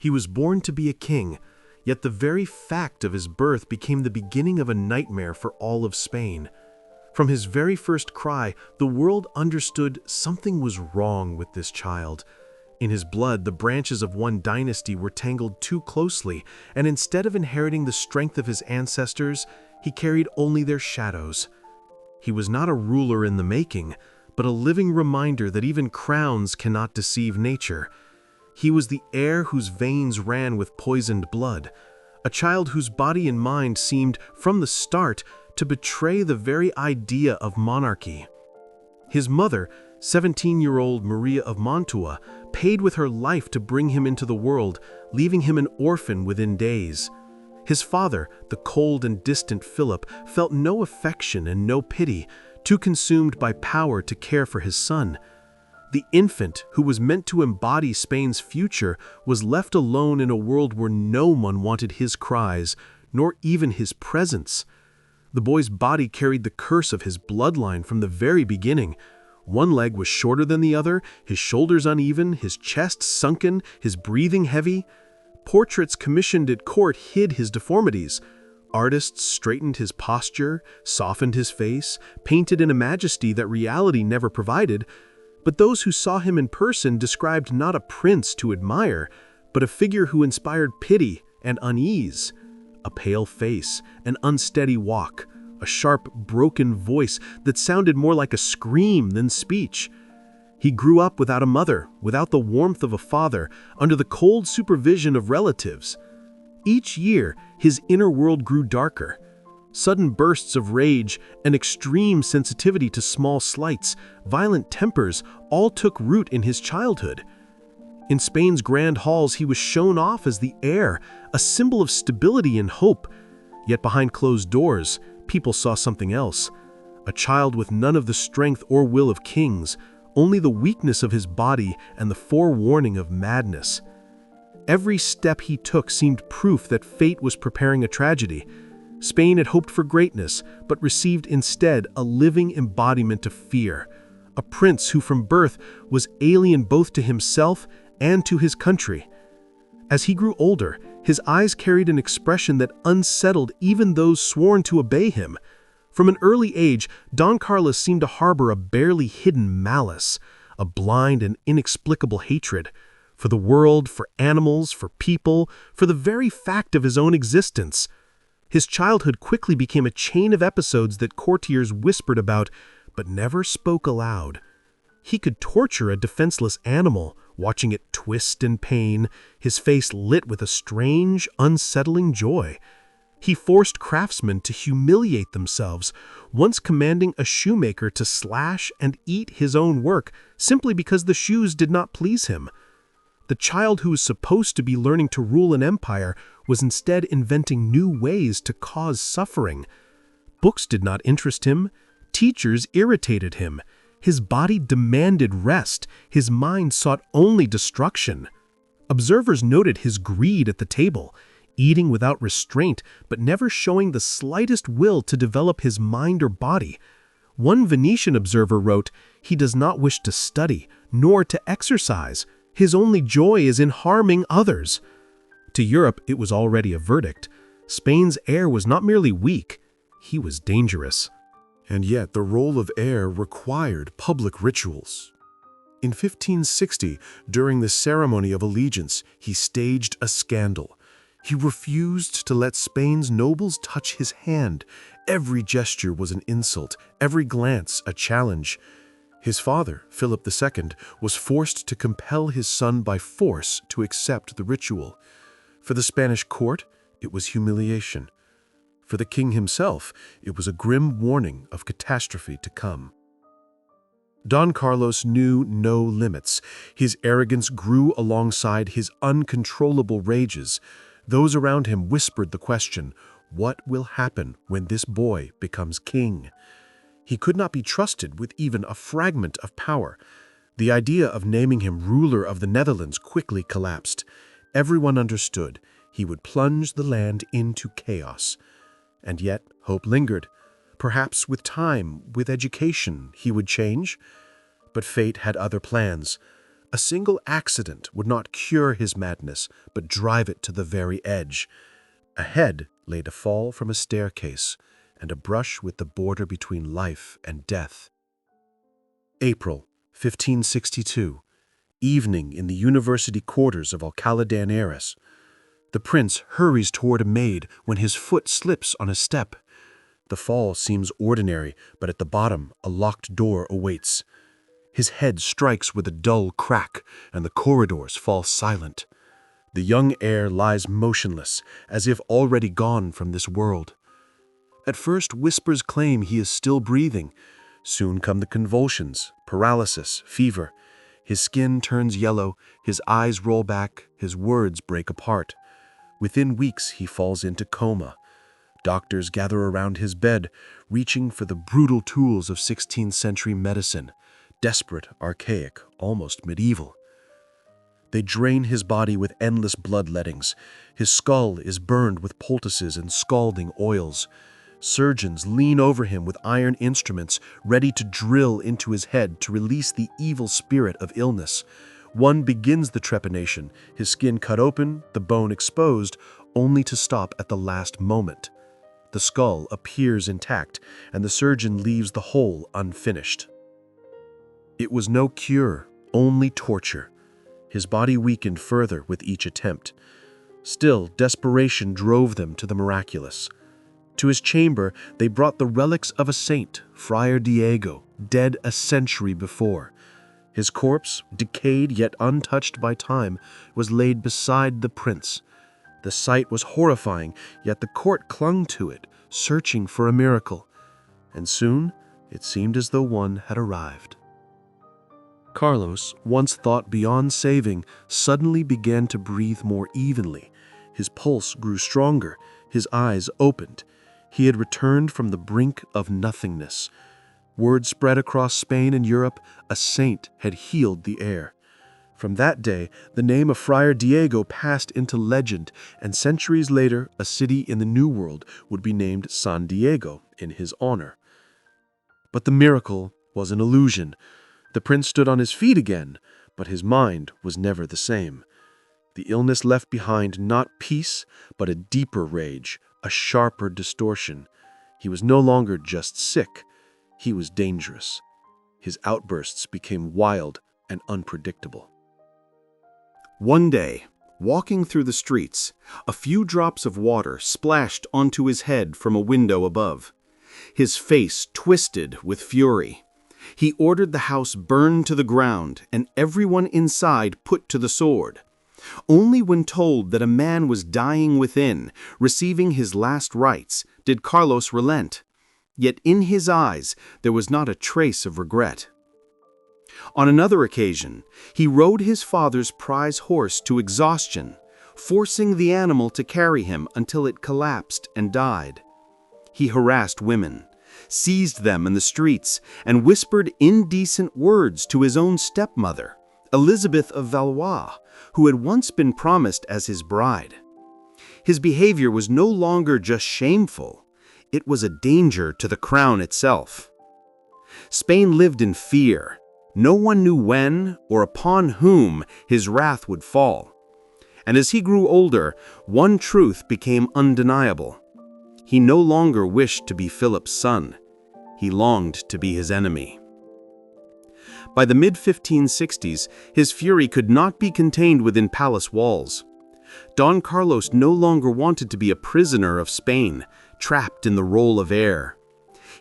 He was born to be a king, yet the very fact of his birth became the beginning of a nightmare for all of Spain. From his very first cry, the world understood something was wrong with this child. In his blood, the branches of one dynasty were tangled too closely, and instead of inheriting the strength of his ancestors, he carried only their shadows. He was not a ruler in the making, but a living reminder that even crowns cannot deceive nature. He was the heir whose veins ran with poisoned blood, a child whose body and mind seemed, from the start, to betray the very idea of monarchy. His mother, 17-year-old Maria of Mantua, paid with her life to bring him into the world, leaving him an orphan within days. His father, the cold and distant Philip, felt no affection and no pity, too consumed by power to care for his son. The infant, who was meant to embody Spain's future, was left alone in a world where no one wanted his cries, nor even his presence. The boy's body carried the curse of his bloodline from the very beginning. One leg was shorter than the other, his shoulders uneven, his chest sunken, his breathing heavy. Portraits commissioned at court hid his deformities. Artists straightened his posture, softened his face, painted in a majesty that reality never provided. But those who saw him in person described not a prince to admire, but a figure who inspired pity and unease. A pale face, an unsteady walk, a sharp, broken voice that sounded more like a scream than speech. He grew up without a mother, without the warmth of a father, under the cold supervision of relatives. Each year, his inner world grew darker. Sudden bursts of rage, an extreme sensitivity to small slights, violent tempers, all took root in his childhood. In Spain's grand halls, he was shown off as the heir, a symbol of stability and hope. Yet behind closed doors, people saw something else. A child with none of the strength or will of kings, only the weakness of his body and the forewarning of madness. Every step he took seemed proof that fate was preparing a tragedy. Spain had hoped for greatness, but received instead a living embodiment of fear. A prince who from birth was alien both to himself and to his country. As he grew older, his eyes carried an expression that unsettled even those sworn to obey him. From an early age, Don Carlos seemed to harbor a barely hidden malice, a blind and inexplicable hatred for the world, for animals, for people, for the very fact of his own existence. His childhood quickly became a chain of episodes that courtiers whispered about, but never spoke aloud. He could torture a defenseless animal, watching it twist in pain, his face lit with a strange, unsettling joy. He forced craftsmen to humiliate themselves, once commanding a shoemaker to slash and eat his own work simply because the shoes did not please him. The child who was supposed to be learning to rule an empire was instead inventing new ways to cause suffering. Books did not interest him. Teachers irritated him. His body demanded rest. His mind sought only destruction. Observers noted his greed at the table, eating without restraint, but never showing the slightest will to develop his mind or body. One Venetian observer wrote, "He does not wish to study, nor to exercise. His only joy is in harming others." To Europe, it was already a verdict. Spain's heir was not merely weak, he was dangerous. And yet the role of heir required public rituals. In 1560, during the ceremony of allegiance, he staged a scandal. He refused to let Spain's nobles touch his hand. Every gesture was an insult, every glance a challenge. His father, Philip II, was forced to compel his son by force to accept the ritual. For the Spanish court, it was humiliation. For the king himself, it was a grim warning of catastrophe to come. Don Carlos knew no limits. His arrogance grew alongside his uncontrollable rages. Those around him whispered the question, what will happen when this boy becomes king? He could not be trusted with even a fragment of power. The idea of naming him ruler of the Netherlands quickly collapsed. Everyone understood he would plunge the land into chaos. And yet hope lingered. Perhaps with time, with education, he would change. But fate had other plans. A single accident would not cure his madness, but drive it to the very edge. Ahead lay to fall from a staircase, and a brush with the border between life and death. April 1562. Evening in the university quarters of Alcalá de Henares. The prince hurries toward a maid when his foot slips on a step. The fall seems ordinary, but at the bottom a locked door awaits. His head strikes with a dull crack, and the corridors fall silent. The young heir lies motionless, as if already gone from this world. At first whispers claim he is still breathing. Soon come the convulsions, paralysis, fever. His skin turns yellow, his eyes roll back, his words break apart. Within weeks he falls into coma. Doctors gather around his bed, reaching for the brutal tools of 16th century medicine, desperate, archaic, almost medieval. They drain his body with endless bloodlettings. His skull is burned with poultices and scalding oils. Surgeons lean over him with iron instruments, ready to drill into his head to release the evil spirit of illness. One begins the trepanation, his skin cut open, the bone exposed, only to stop at the last moment. The skull appears intact, and the surgeon leaves the hole unfinished. It was no cure, only torture. His body weakened further with each attempt. Still, desperation drove them to the miraculous. To his chamber, they brought the relics of a saint, Friar Diego, dead a century before. His corpse, decayed yet untouched by time, was laid beside the prince. The sight was horrifying, yet the court clung to it, searching for a miracle. And soon, it seemed as though one had arrived. Carlos, once thought beyond saving, suddenly began to breathe more evenly. His pulse grew stronger, his eyes opened. He had returned from the brink of nothingness. Word spread across Spain and Europe, a saint had healed the heir. From that day, the name of Friar Diego passed into legend, and centuries later, a city in the New World would be named San Diego in his honor. But the miracle was an illusion. The prince stood on his feet again, but his mind was never the same. The illness left behind not peace, but a deeper rage, a sharper distortion. He was no longer just sick, he was dangerous. His outbursts became wild and unpredictable. One day, walking through the streets, a few drops of water splashed onto his head from a window above. His face twisted with fury. He ordered the house burned to the ground and everyone inside put to the sword. Only when told that a man was dying within, receiving his last rites, did Carlos relent. Yet in his eyes there was not a trace of regret. On another occasion, he rode his father's prize horse to exhaustion, forcing the animal to carry him until it collapsed and died. He harassed women, seized them in the streets, and whispered indecent words to his own stepmother, Elizabeth of Valois, who had once been promised as his bride. His behavior was no longer just shameful, it was a danger to the crown itself. Spain lived in fear. No one knew when or upon whom his wrath would fall. And as he grew older, one truth became undeniable. He no longer wished to be Philip's son. He longed to be his enemy. By the mid-1560s, his fury could not be contained within palace walls. Don Carlos no longer wanted to be a prisoner of Spain, trapped in the role of heir.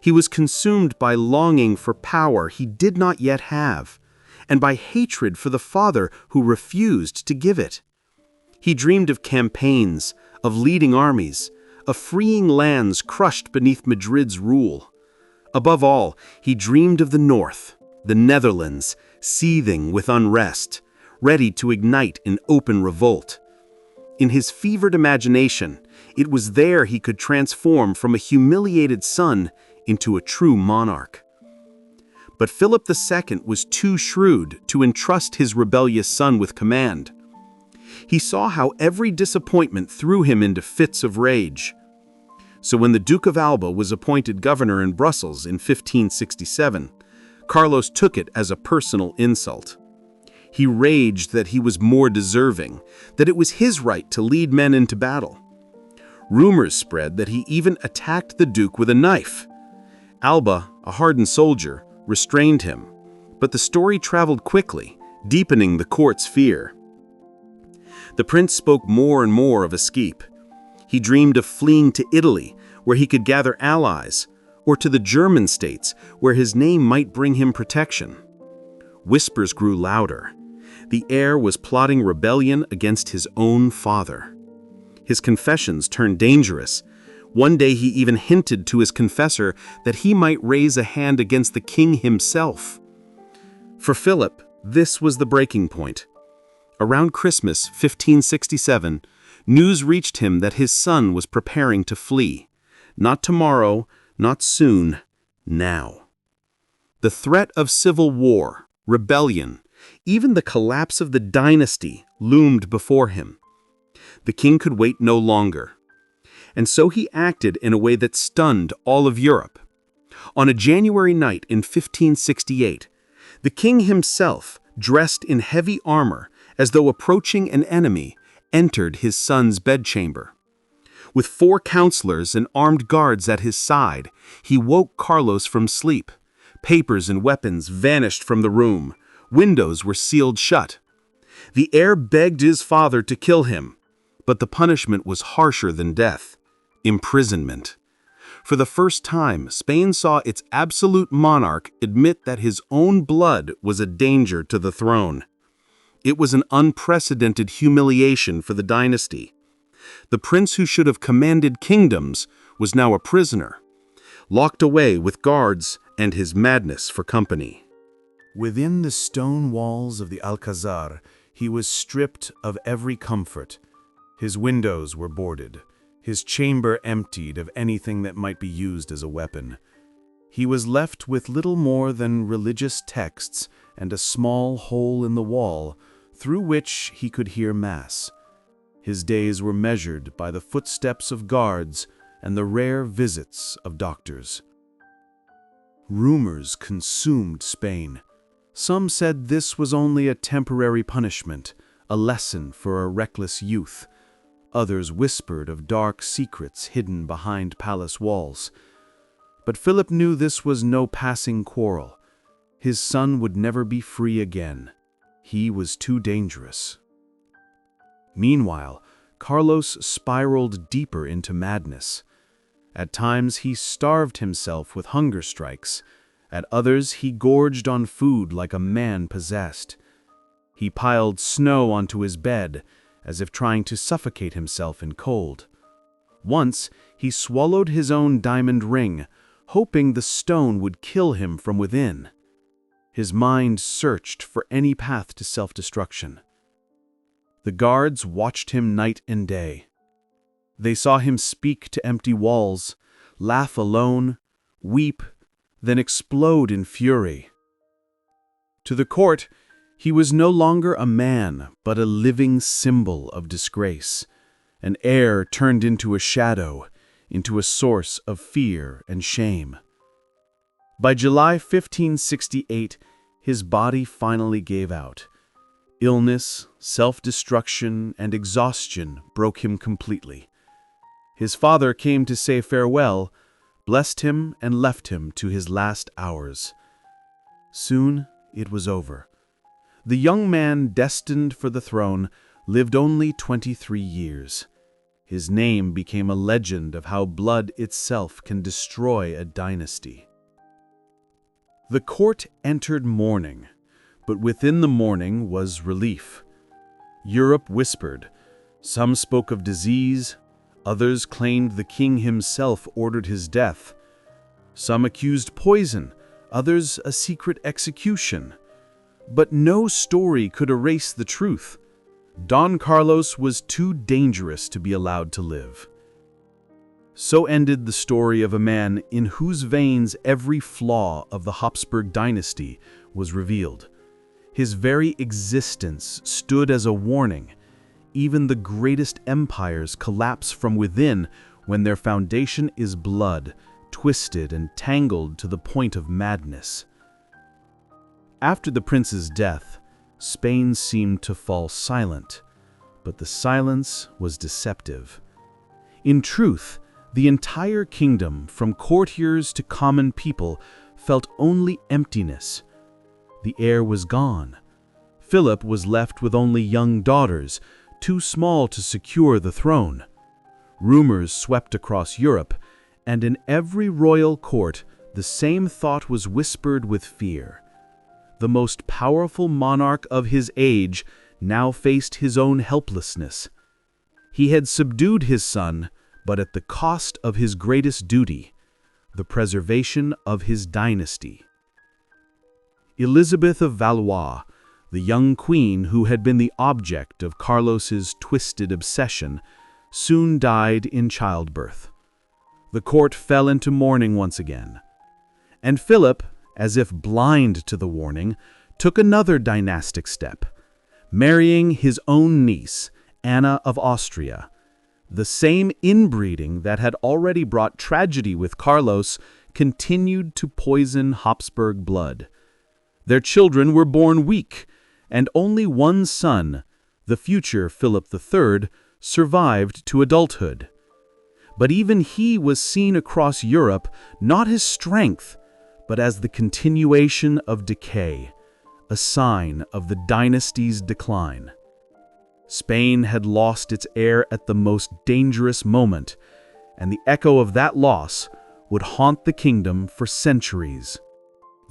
He was consumed by longing for power he did not yet have, and by hatred for the father who refused to give it. He dreamed of campaigns, of leading armies, of freeing lands crushed beneath Madrid's rule. Above all, he dreamed of the North, the Netherlands, seething with unrest, ready to ignite in open revolt. In his fevered imagination, it was there he could transform from a humiliated son into a true monarch. But Philip II was too shrewd to entrust his rebellious son with command. He saw how every disappointment threw him into fits of rage. So when the Duke of Alba was appointed governor in Brussels in 1567, Carlos took it as a personal insult. He raged that he was more deserving, that it was his right to lead men into battle. Rumors spread that he even attacked the Duke with a knife. Alba, a hardened soldier, restrained him, but the story traveled quickly, deepening the court's fear. The prince spoke more and more of escape. He dreamed of fleeing to Italy, where he could gather allies, or to the German states, where his name might bring him protection. Whispers grew louder. The heir was plotting rebellion against his own father. His confessions turned dangerous. One day he even hinted to his confessor that he might raise a hand against the king himself. For Philip, this was the breaking point. Around Christmas 1567, news reached him that his son was preparing to flee. Not tomorrow, not soon, now. The threat of civil war, rebellion, even the collapse of the dynasty loomed before him. The king could wait no longer. And so he acted in a way that stunned all of Europe. On a January night in 1568, the king himself, dressed in heavy armor, as though approaching an enemy, entered his son's bedchamber. With 4 counselors and armed guards at his side, he woke Carlos from sleep. Papers and weapons vanished from the room. Windows were sealed shut. The heir begged his father to kill him, but the punishment was harsher than death: imprisonment. For the first time, Spain saw its absolute monarch admit that his own blood was a danger to the throne. It was an unprecedented humiliation for the dynasty. The prince who should have commanded kingdoms was now a prisoner, locked away with guards and his madness for company. Within the stone walls of the Alcazar, he was stripped of every comfort. His windows were boarded, his chamber emptied of anything that might be used as a weapon. He was left with little more than religious texts and a small hole in the wall through which he could hear Mass. His days were measured by the footsteps of guards and the rare visits of doctors. Rumors consumed Spain. Some said this was only a temporary punishment, a lesson for a reckless youth. Others whispered of dark secrets hidden behind palace walls. But Philip knew this was no passing quarrel. His son would never be free again. He was too dangerous. Meanwhile, Carlos spiraled deeper into madness. At times he starved himself with hunger strikes. At others he gorged on food like a man possessed. He piled snow onto his bed, as if trying to suffocate himself in cold. Once he swallowed his own diamond ring, hoping the stone would kill him from within. His mind searched for any path to self-destruction. The guards watched him night and day. They saw him speak to empty walls, laugh alone, weep, then explode in fury. To the court, he was no longer a man, but a living symbol of disgrace, an heir turned into a shadow, into a source of fear and shame. By July 1568, his body finally gave out. Illness, self-destruction, and exhaustion broke him completely. His father came to say farewell, blessed him, and left him to his last hours. Soon it was over. The young man destined for the throne lived only 23 years. His name became a legend of how blood itself can destroy a dynasty. The court entered mourning, but within the mourning was relief. Europe whispered. Some spoke of disease, others claimed the king himself ordered his death. Some accused poison, others a secret execution. But no story could erase the truth. Don Carlos was too dangerous to be allowed to live. So ended the story of a man in whose veins every flaw of the Habsburg dynasty was revealed. His very existence stood as a warning. Even the greatest empires collapse from within when their foundation is blood, twisted and tangled to the point of madness. After the prince's death, Spain seemed to fall silent, but the silence was deceptive. In truth, the entire kingdom, from courtiers to common people, felt only emptiness. The heir was gone. Philip was left with only young daughters, too small to secure the throne. Rumors swept across Europe, and in every royal court the same thought was whispered with fear. The most powerful monarch of his age now faced his own helplessness. He had subdued his son, but at the cost of his greatest duty, the preservation of his dynasty. Elizabeth of Valois, the young queen who had been the object of Carlos's twisted obsession, soon died in childbirth. The court fell into mourning once again. And Philip, as if blind to the warning, took another dynastic step, marrying his own niece, Anna of Austria. The same inbreeding that had already brought tragedy with Carlos continued to poison Habsburg blood. Their children were born weak, and only one son, the future Philip III, survived to adulthood. But even he was seen across Europe not as strength, but as the continuation of decay, a sign of the dynasty's decline. Spain had lost its heir at the most dangerous moment, and the echo of that loss would haunt the kingdom for centuries.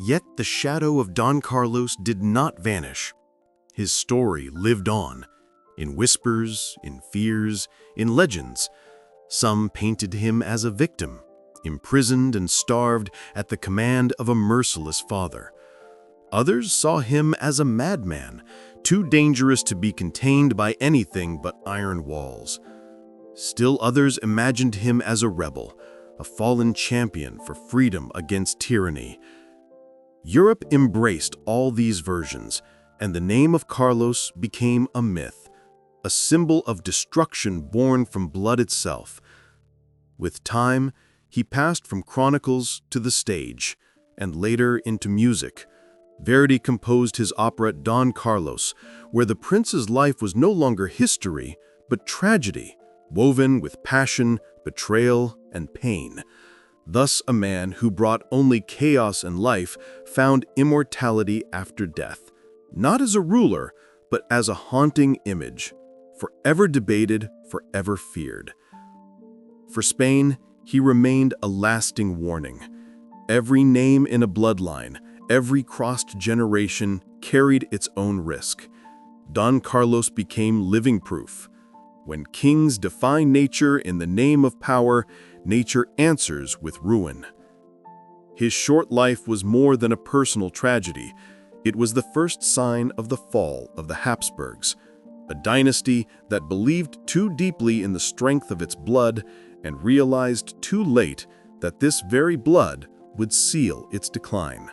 Yet the shadow of Don Carlos did not vanish. His story lived on, in whispers, in fears, in legends. Some painted him as a victim, imprisoned and starved at the command of a merciless father. Others saw him as a madman, too dangerous to be contained by anything but iron walls. Still others imagined him as a rebel, a fallen champion for freedom against tyranny. Europe embraced all these versions, and the name of Carlos became a myth, a symbol of destruction born from blood itself. With time, he passed from chronicles to the stage, and later into music. Verdi composed his opera Don Carlos, where the prince's life was no longer history, but tragedy, woven with passion, betrayal, and pain. Thus a man who brought only chaos and life found immortality after death, not as a ruler, but as a haunting image, forever debated, forever feared. For Spain, he remained a lasting warning. Every name in a bloodline, every crossed generation carried its own risk. Don Carlos became living proof. When kings defy nature in the name of power, nature answers with ruin. His short life was more than a personal tragedy. It was the first sign of the fall of the Habsburgs, a dynasty that believed too deeply in the strength of its blood and realized too late that this very blood would seal its decline.